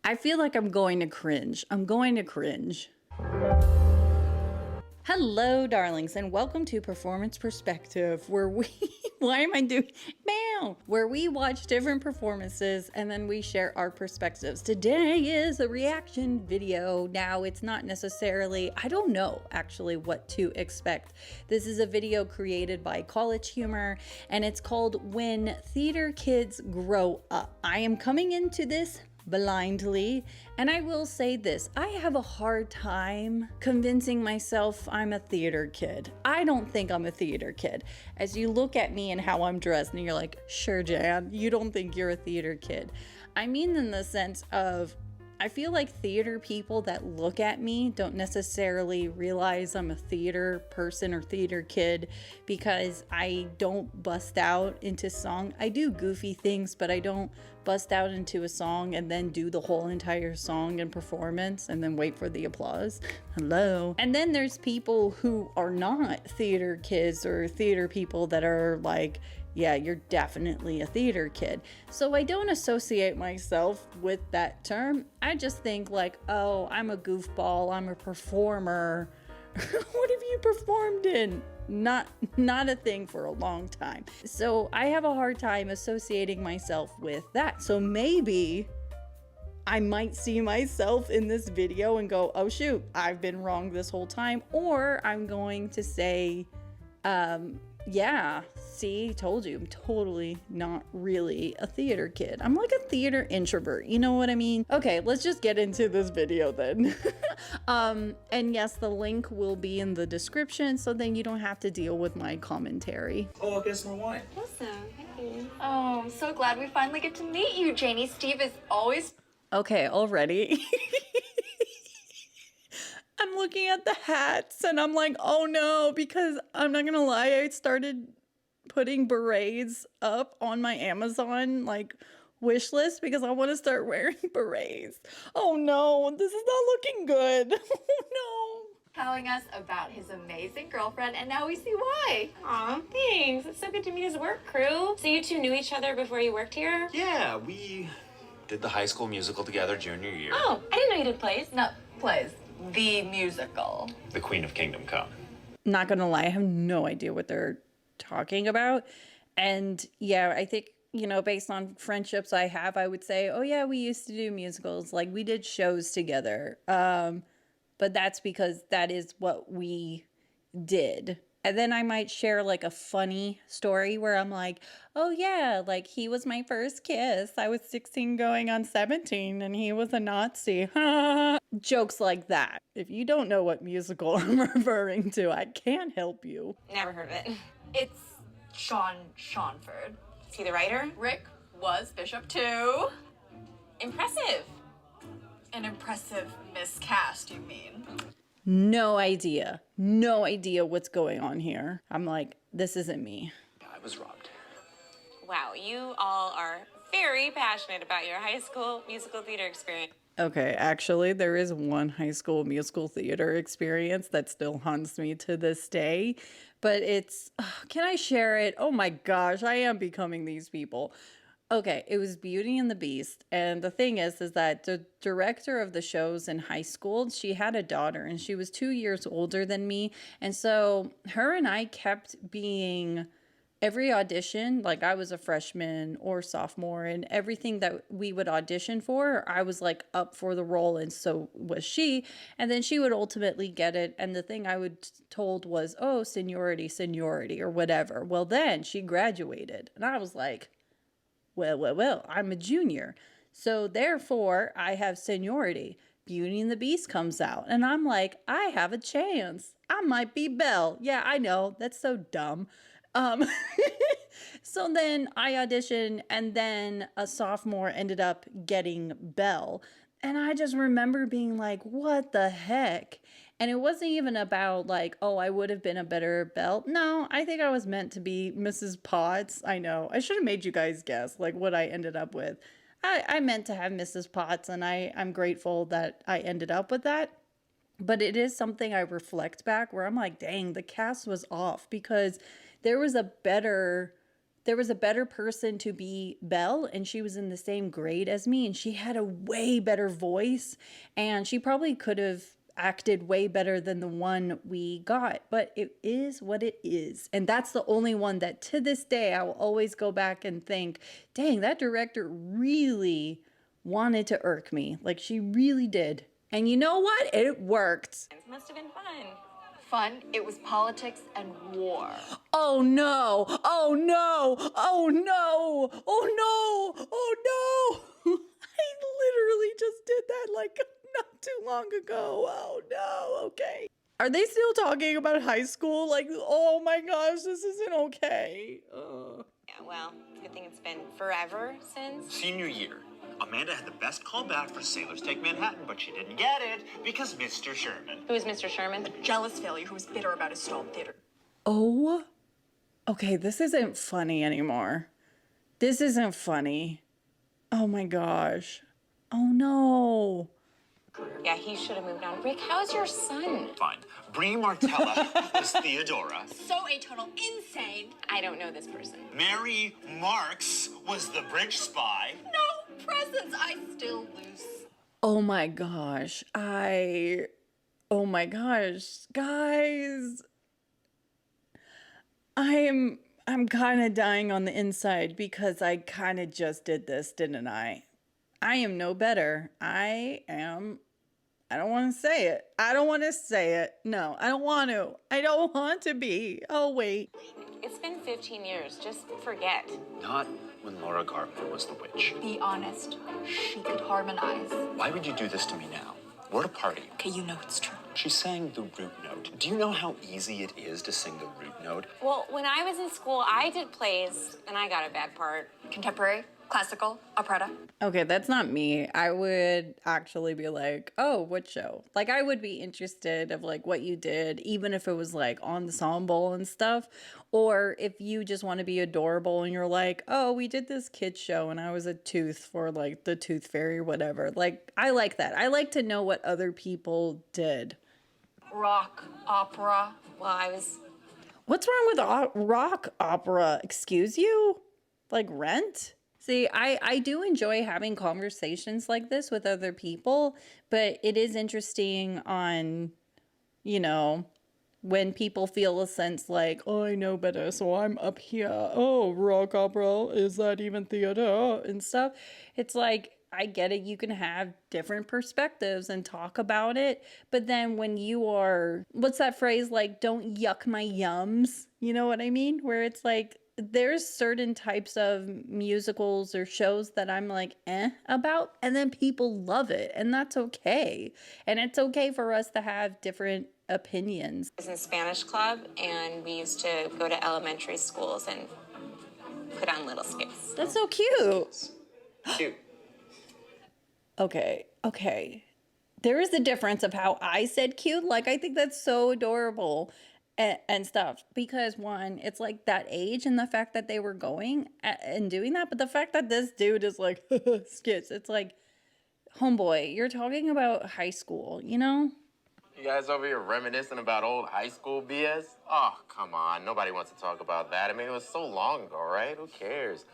I feel like I'm going to cringe. I'm going to cringe. Hello, darlings, and welcome to Performance Perspective, where we, why am I doing, bam, where we watch different performances and then we share our perspectives. Today is a reaction video. Now, it's not necessarily, I don't know actually what to expect. This is a video created by College Humor, and it's called When Theater Kids Grow Up. I am coming into this blindly, and I will say this, I have a hard time convincing myself I'm a theater kid. I don't think I'm a theater kid. As you look at me and how I'm dressed and you're like, sure, Jan, you don't think you're a theater kid. I mean in the sense of, I feel like theater people that look at me don't necessarily realize I'm a theater person or theater kid because I don't bust out into song. I do goofy things, but I don't bust out into a song and then do the whole entire song and performance and then wait for the applause. Hello. And then there's people who are not theater kids or theater people that are like, yeah, you're definitely a theater kid. So I don't associate myself with that term. I just think like, oh, I'm a goofball, I'm a performer. What have you performed in? Not a thing for a long time. So I have a hard time associating myself with that. So maybe I might see myself in this video and go, oh shoot, I've been wrong this whole time. Or I'm going to say, yeah, see, told you, I'm totally not really a theater kid. I'm like a theater introvert, you know what I mean? Okay, let's just get into this video then. And yes, the link will be in the description, so then you don't have to deal with my commentary. Oh, I'll get some more wine. Awesome, thank you. Oh, I'm so glad we finally get to meet you, Janie. Steve is always... Okay, already. I'm looking at the hats and I'm like, oh no, because I'm not gonna lie, I started putting berets up on my Amazon like wish list because I want to start wearing berets. Oh no, this is not looking good. Oh no. telling us about his amazing girlfriend, and now we see why. Aw, thanks. It's so good to meet his work crew. So you two knew each other before you worked here? Yeah, we did the High School Musical together junior year. Oh, I didn't know you did plays. No, plays. The musical. The Queen of Kingdom Come. Not gonna lie, I have no idea what they're talking about. And yeah, I think, you know, based on friendships I have, I would say, oh yeah, we used to do musicals. Like we did shows together. But that's because that is what we did. And then I might share like a funny story where I'm like, oh yeah, like he was my first kiss. I was 16 going on 17 and he was a Nazi. Jokes like that. If you don't know what musical I'm referring to, I can't help you. Never heard of it. It's Sean Shawnford. Is he the writer? Rick was Bishop too. Impressive. An impressive miscast, you mean? No idea. No idea what's going on here. I'm like, this isn't me. I was robbed. Wow, you all are very passionate about your high school musical theater experience. Okay, actually, there is one High School Musical theater experience that still haunts me to this day. But it's, can I share it? Oh my gosh, I am becoming these people. Okay, it was Beauty and the Beast. And the thing is that the director of the shows in high school, she had a daughter and she was 2 years older than me. And so her and I kept being... Every audition, like I was a freshman or sophomore, and everything that we would audition for, I was like up for the role, and so was she. And then she would ultimately get it. And the thing I was told was, oh, seniority, or whatever. Well, then she graduated, and I was like, well, I'm a junior. So therefore, I have seniority. Beauty and the Beast comes out, and I'm like, I have a chance. I might be Belle. Yeah, I know. That's so dumb. So then I auditioned, and then a sophomore ended up getting Belle. And I just remember being like, what the heck? And it wasn't even about like, oh, I would have been a better Belle. No, I think I was meant to be Mrs. Potts. I know. I should have made you guys guess like what I ended up with. I meant to have Mrs. Potts, and I'm grateful that I ended up with that. But it is something I reflect back where I'm like, dang, the cast was off because there was a better there was a better person to be Belle, and she was in the same grade as me, and she had a way better voice, and she probably could have acted way better than the one we got, but it is what it is. And that's the only one that to this day I will always go back and think, dang, that director really wanted to irk me. Like, she really did. And you know what? It worked. It must have been fun. Fun, it was politics and war. Oh no! Oh no! Oh no! Oh no! Oh no! I literally just did that like not too long ago. Oh no, okay. Are they still talking about high school? Like, oh my gosh, this isn't okay. Yeah, well, good thing it's been forever since. Senior year. Amanda had the best callback for Sailors Take Manhattan, but she didn't get it because Mr. Sherman. Who is Mr. Sherman? Jealous failure who was bitter about his stalled theater. Oh, okay, this isn't funny anymore. This isn't funny. Oh my gosh. Oh no. Yeah, he should have moved on. Rick, how's your son? Fine. Brie Martella was Theodora. So atonal, insane. I don't know this person. Mary Marks was the bridge spy. No presents, I still lose. Oh my gosh. Oh my gosh. Guys. I'm kind of dying on the inside because I kind of just did this, didn't I? I am no better. I don't want to say it. I don't want to say it. No, I don't want to. I don't want to be. Oh, wait. It's been 15 years. Just forget. Not when Laura Gartman was the witch. Be honest, she could harmonize. Why would you do this to me now? We're at a party. Okay, you know it's true. She sang the root note. Do you know how easy it is to sing the root note? Well, when I was in school, I did plays, and I got a bad part. Contemporary, classical, operetta. Okay, that's not me. I would actually be like, oh, what show? Like, I would be interested of like what you did, even if it was like ensemble and stuff. Or if you just want to be adorable and you're like, oh, we did this kids show and I was a tooth for like the Tooth Fairy or whatever. Like, I like that. I like to know what other people did. Rock, opera. Well, I was... What's wrong with rock opera? Excuse you? Like Rent? See, I do enjoy having conversations like this with other people, but it is interesting on, you know, when people feel a sense like, oh, I know better, so I'm up here. Oh, rock opera, is that even theater and stuff? It's like, I get it. You can have different perspectives and talk about it. But then when you are, what's that phrase? Like, don't yuck my yums. You know what I mean? Where it's like, there's certain types of musicals or shows that I'm like, about. And then people love it. And that's okay. And it's okay for us to have different opinions. I was in Spanish club, and we used to go to elementary schools and put on little skits. That's so cute. Cute. Okay. There is a difference of how I said cute. Like, I think that's so adorable and stuff. Because one, it's like that age and the fact that they were going and doing that. But the fact that this dude is like, skits, it's like, homeboy, you're talking about high school, you know? You guys over here reminiscing about old high school BS? Oh, come on. Nobody wants to talk about that. I mean, it was so long ago, right? Who cares?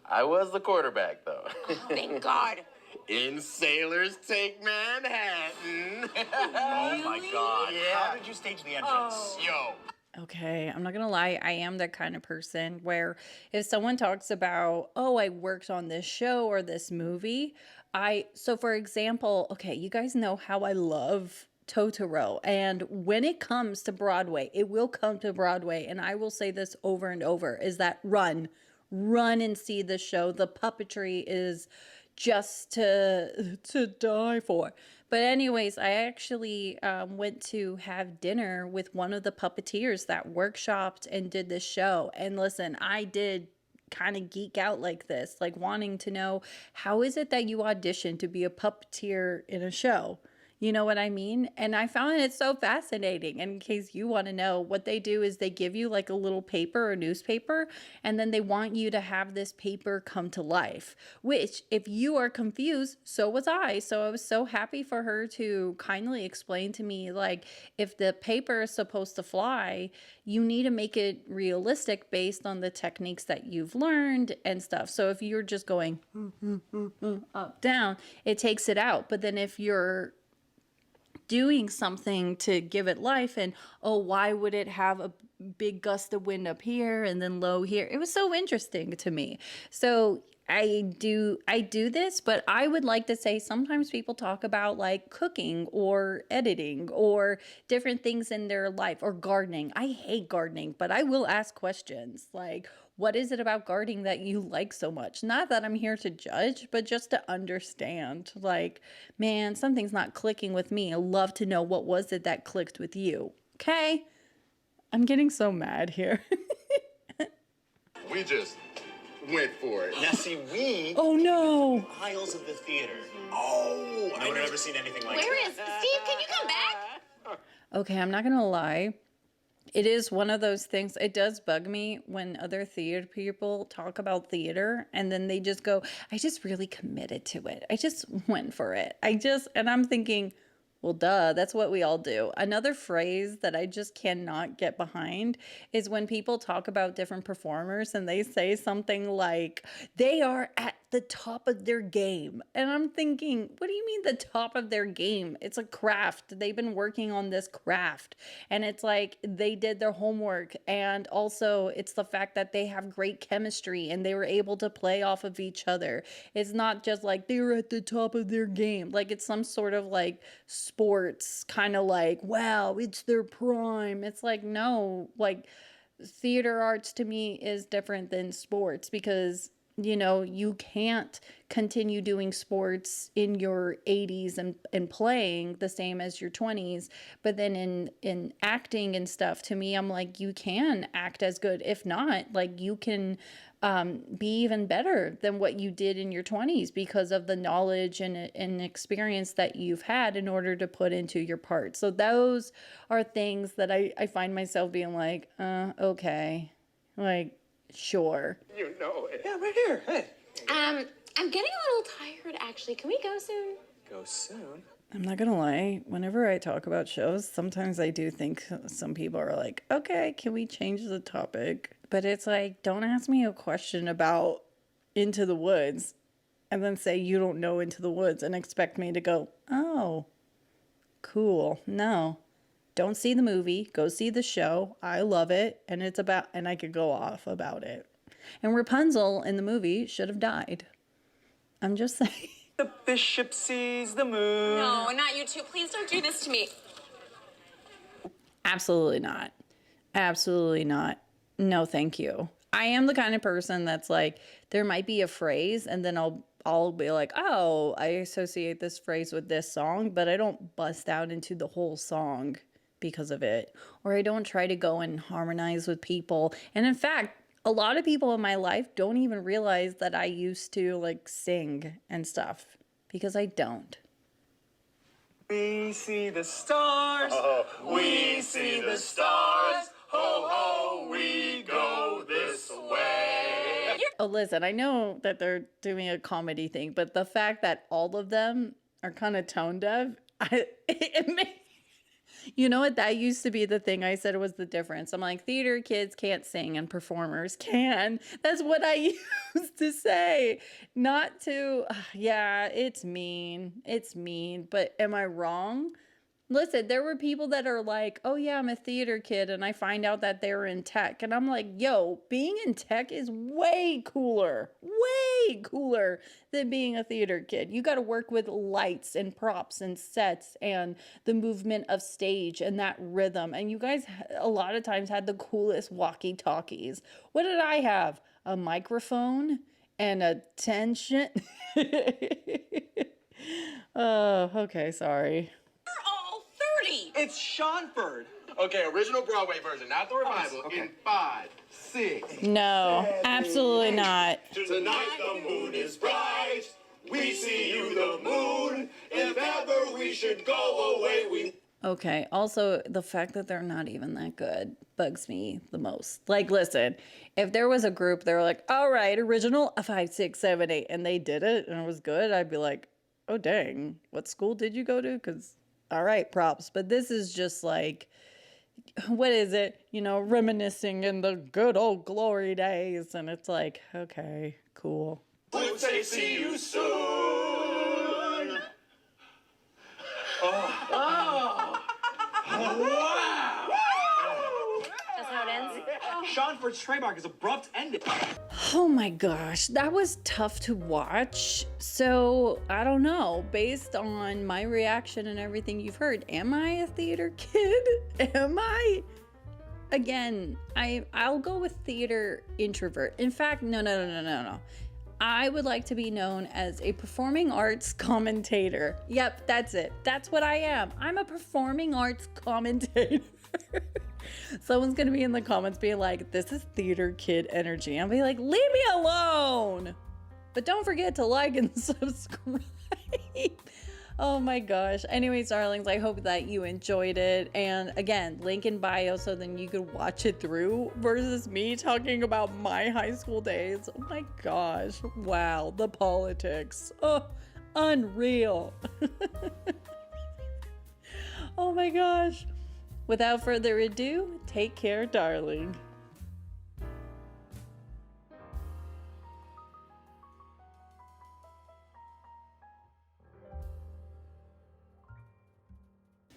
I was the quarterback, though. Thank God. In Sailors Take Manhattan. Oh my God. Yeah. How did you stage the entrance? Yo. Okay, I'm not gonna lie, I am that kind of person where if someone talks about, oh, I worked on this show or this movie, so for example, okay, you guys know how I love Totoro, and when it comes to Broadway, it will come to Broadway, and I will say this over and over, is that run and see the show. The puppetry is just to die for. But anyways, I actually went to have dinner with one of the puppeteers that workshopped and did this show. And listen, I did kind of geek out like this, like wanting to know, how is it that you audition to be a puppeteer in a show? You know what I mean? And I found it so fascinating. And in case you want to know, what they do is they give you like a little paper or newspaper, and then they want you to have this paper come to life, which if you are confused, so was I. So I was so happy for her to kindly explain to me, like, if the paper is supposed to fly, you need to make it realistic based on the techniques that you've learned and stuff. So if you're just going up, down, it takes it out. But then if you're doing something to give it life, and oh, why would it have a big gust of wind up here and then low here? It was so interesting to me. So I do this, but I would like to say sometimes people talk about like cooking or editing or different things in their life, or gardening. I hate gardening, but I will ask questions like, what is it about gardening that you like so much? Not that I'm here to judge, but just to understand. Like, man, something's not clicking with me. I love to know, what was it that clicked with you? Okay? I'm getting so mad here. We just went for it. Now, see, we. Oh no! Aisles of the theater. Oh, No one had ever seen anything like Where that. is Steve? Can you come back? Okay, I'm not gonna lie. It is one of those things. It does bug me when other theater people talk about theater and then they just go, I just really committed to it. I just went for it. And I'm thinking, well, duh, that's what we all do. Another phrase that I just cannot get behind is when people talk about different performers and they say something like, they are at the top of their game. And I'm thinking, what do you mean the top of their game? It's a craft. They've been working on this craft. And it's like they did their homework. And also it's the fact that they have great chemistry and they were able to play off of each other. It's not just like they were at the top of their game. Like it's some sort of like sports kind of like, wow, it's their prime. It's like, no, like theater arts to me is different than sports, because you know, you can't continue doing sports in your 80s and playing the same as your 20s. But then in acting and stuff, to me, I'm like, you can act as good. If not, like you can be even better than what you did in your 20s because of the knowledge and experience that you've had in order to put into your part. So those are things that I find myself being like, okay, like, sure. You know it. Yeah, right here. Hey. I'm getting a little tired, actually. Can we go soon? Go soon. I'm not gonna lie, whenever I talk about shows, sometimes I do think some people are like, okay, can we change the topic? But it's like, don't ask me a question about Into the Woods and then say you don't know Into the Woods and expect me to go, oh, cool. No. Don't see the movie, go see the show. I love it, and I could go off about it. And Rapunzel in the movie should have died. I'm just saying. The bishop sees the moon. No, not you two. Please don't do this to me. Absolutely not. Absolutely not. No, thank you. I am the kind of person that's like, there might be a phrase, and then I'll be like, oh, I associate this phrase with this song, but I don't bust out into the whole song because of it, or I don't try to go and harmonize with people. And in fact, a lot of people in my life don't even realize that I used to like sing and stuff, because I don't. We see the stars. We see the stars. Ho, ho, we go this way. Oh, listen, I know that they're doing a comedy thing, but the fact that all of them are kind of tone deaf, it makes, you know what? That used to be the thing I said was the difference. I'm like, theater kids can't sing and performers can. That's what I used to say. Not to, yeah, it's mean. It's mean. But am I wrong? Listen, there were people that are like, oh yeah, I'm a theater kid, and I find out that they're in tech. And I'm like, yo, being in tech is way cooler than being a theater kid. You got to work with lights and props and sets and the movement of stage and that rhythm. And you guys a lot of times had the coolest walkie-talkies. What did I have? A microphone and a tension. Oh, okay, sorry. It's Seanford. Okay, original Broadway version, not the revival. Okay. In 5, 6. No, absolutely not. Tonight the moon is bright. We see you, the moon. If ever we should go away. Okay, also, the fact that they're not even that good bugs me the most. Like, listen, if there was a group, they were like, all right, original 5, 6, 7, 8, and they did it and it was good, I'd be like, oh, dang, what school did you go to? Because, all right, props. But this is just like, what is it? You know, reminiscing in the good old glory days. And it's like, okay, cool. We'll say see you soon. That's how it ends. Seanford's trademark is abrupt ending. Oh my gosh, that was tough to watch. So, I don't know, based on my reaction and everything you've heard, am I a theater kid? Am I? Again, I'll go with theater introvert. In fact, no. I would like to be known as a performing arts commentator. Yep, that's it. That's what I am. I'm a performing arts commentator. Someone's gonna be in the comments being like, this is theater kid energy. I'll be like, leave me alone. But don't forget to like and subscribe. Oh my gosh. Anyways, darlings, I hope that you enjoyed it. And again, link in bio so then you can watch it through versus me talking about my high school days. Oh my gosh. Wow. The politics. Oh, unreal. Oh my gosh. Without further ado, take care, darling.